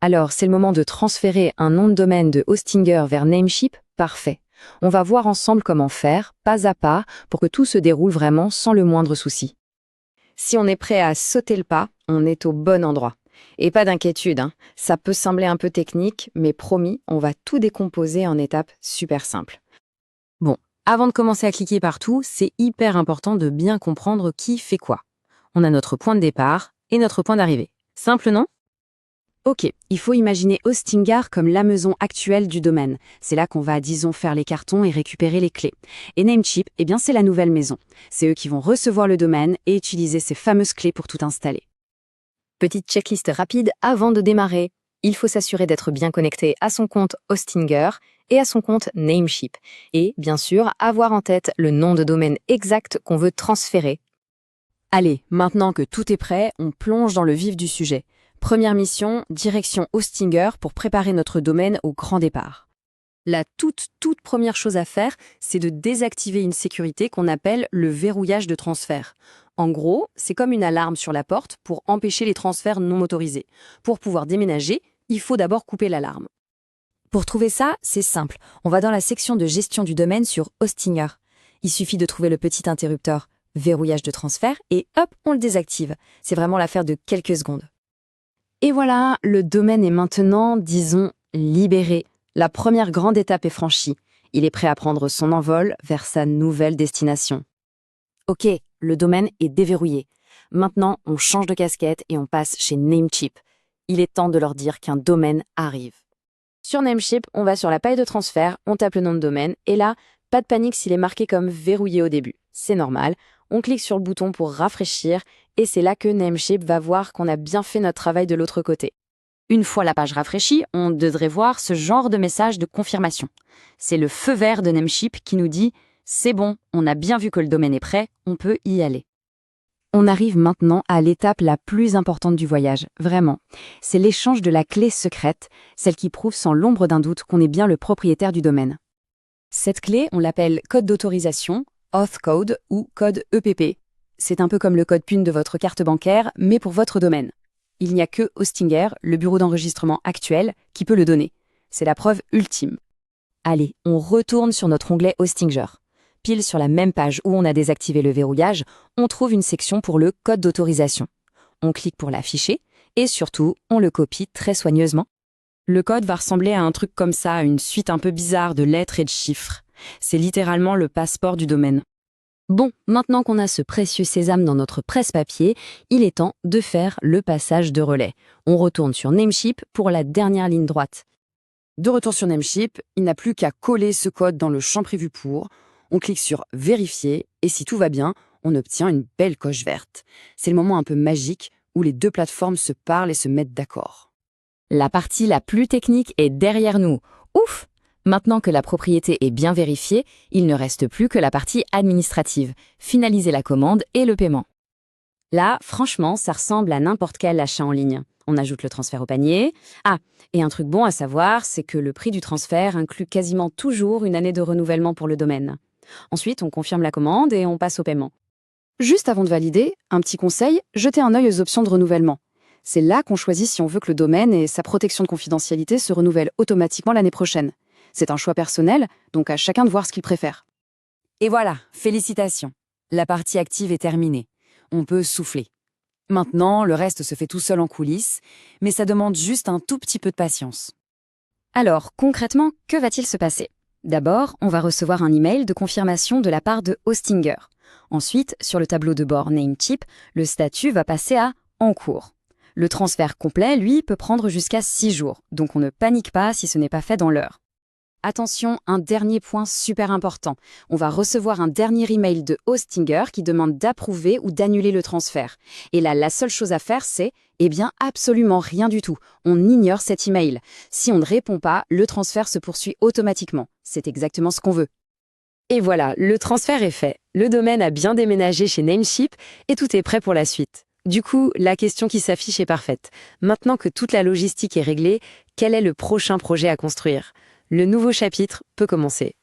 Alors, c'est le moment de transférer un nom de domaine de Hostinger vers Namecheap? Parfait. On va voir ensemble comment faire, pas à pas, pour que tout se déroule vraiment sans le moindre souci. Si on est prêt à sauter le pas, on est au bon endroit. Et pas d'inquiétude, hein. Ça peut sembler un peu technique, mais promis, on va tout décomposer en étapes super simples. Bon, avant de commencer à cliquer partout, c'est hyper important de bien comprendre qui fait quoi. On a notre point de départ et notre point d'arrivée. Simple, non? Ok, il faut imaginer Hostinger comme la maison actuelle du domaine. C'est là qu'on va, disons, faire les cartons et récupérer les clés. Et Namecheap, eh bien, c'est la nouvelle maison. C'est eux qui vont recevoir le domaine et utiliser ces fameuses clés pour tout installer. Petite checklist rapide avant de démarrer. Il faut s'assurer d'être bien connecté à son compte Hostinger et à son compte Namecheap. Et, bien sûr, avoir en tête le nom de domaine exact qu'on veut transférer. Allez, maintenant que tout est prêt, on plonge dans le vif du sujet. Première mission, direction Hostinger pour préparer notre domaine au grand départ. La toute première chose à faire, c'est de désactiver une sécurité qu'on appelle le verrouillage de transfert. En gros, c'est comme une alarme sur la porte pour empêcher les transferts non autorisés. Pour pouvoir déménager, il faut d'abord couper l'alarme. Pour trouver ça, c'est simple. On va dans la section de gestion du domaine sur Hostinger. Il suffit de trouver le petit interrupteur verrouillage de transfert et hop, on le désactive. C'est vraiment l'affaire de quelques secondes. Et voilà, le domaine est maintenant, disons, libéré. La première grande étape est franchie. Il est prêt à prendre son envol vers sa nouvelle destination. Ok, le domaine est déverrouillé. Maintenant, on change de casquette et on passe chez Namecheap. Il est temps de leur dire qu'un domaine arrive. Sur Namecheap, on va sur la paille de transfert, on tape le nom de domaine, et là, pas de panique s'il est marqué comme verrouillé au début. C'est normal. On clique sur le bouton pour rafraîchir, et c'est là que Namecheap va voir qu'on a bien fait notre travail de l'autre côté. Une fois la page rafraîchie, on devrait voir ce genre de message de confirmation. C'est le feu vert de Namecheap qui nous dit « C'est bon, on a bien vu que le domaine est prêt, on peut y aller ». On arrive maintenant à l'étape la plus importante du voyage, vraiment. C'est l'échange de la clé secrète, celle qui prouve sans l'ombre d'un doute qu'on est bien le propriétaire du domaine. Cette clé, on l'appelle code d'autorisation, Auth Code ou code EPP. C'est un peu comme le code PUN de votre carte bancaire, mais pour votre domaine. Il n'y a que Hostinger, le bureau d'enregistrement actuel, qui peut le donner. C'est la preuve ultime. Allez, on retourne sur notre onglet Hostinger. Pile sur la même page où on a désactivé le verrouillage, on trouve une section pour le code d'autorisation. On clique pour l'afficher et surtout, on le copie très soigneusement. Le code va ressembler à un truc comme ça, une suite un peu bizarre de lettres et de chiffres. C'est littéralement le passeport du domaine. Bon, maintenant qu'on a ce précieux sésame dans notre presse-papier, il est temps de faire le passage de relais. On retourne sur Namecheap pour la dernière ligne droite. De retour sur Namecheap, il n'a plus qu'à coller ce code dans le champ prévu pour. On clique sur « Vérifier » et si tout va bien, on obtient une belle coche verte. C'est le moment un peu magique où les deux plateformes se parlent et se mettent d'accord. La partie la plus technique est derrière nous. Ouf! Maintenant que la propriété est bien vérifiée, il ne reste plus que la partie administrative, finaliser la commande et le paiement. Là, franchement, ça ressemble à n'importe quel achat en ligne. On ajoute le transfert au panier. Ah, et un truc bon à savoir, c'est que le prix du transfert inclut quasiment toujours une année de renouvellement pour le domaine. Ensuite, on confirme la commande et on passe au paiement. Juste avant de valider, un petit conseil, jetez un œil aux options de renouvellement. C'est là qu'on choisit si on veut que le domaine et sa protection de confidentialité se renouvellent automatiquement l'année prochaine. C'est un choix personnel, donc à chacun de voir ce qu'il préfère. Et voilà, félicitations. La partie active est terminée. On peut souffler. Maintenant, le reste se fait tout seul en coulisses, mais ça demande juste un tout petit peu de patience. Alors, concrètement, que va-t-il se passer? D'abord, on va recevoir un email de confirmation de la part de Hostinger. Ensuite, sur le tableau de bord Namecheap, le statut va passer à « En cours ». Le transfert complet, lui, peut prendre jusqu'à 6 jours, donc on ne panique pas si ce n'est pas fait dans l'heure. Attention, un dernier point super important. On va recevoir un dernier email de Hostinger qui demande d'approuver ou d'annuler le transfert. Et là, la seule chose à faire, c'est, absolument rien du tout. On ignore cet email. Si on ne répond pas, le transfert se poursuit automatiquement. C'est exactement ce qu'on veut. Et voilà, le transfert est fait. Le domaine a bien déménagé chez Namecheap et tout est prêt pour la suite. Du coup, la question qui s'affiche est parfaite. Maintenant que toute la logistique est réglée, quel est le prochain projet à construire ? Le nouveau chapitre peut commencer.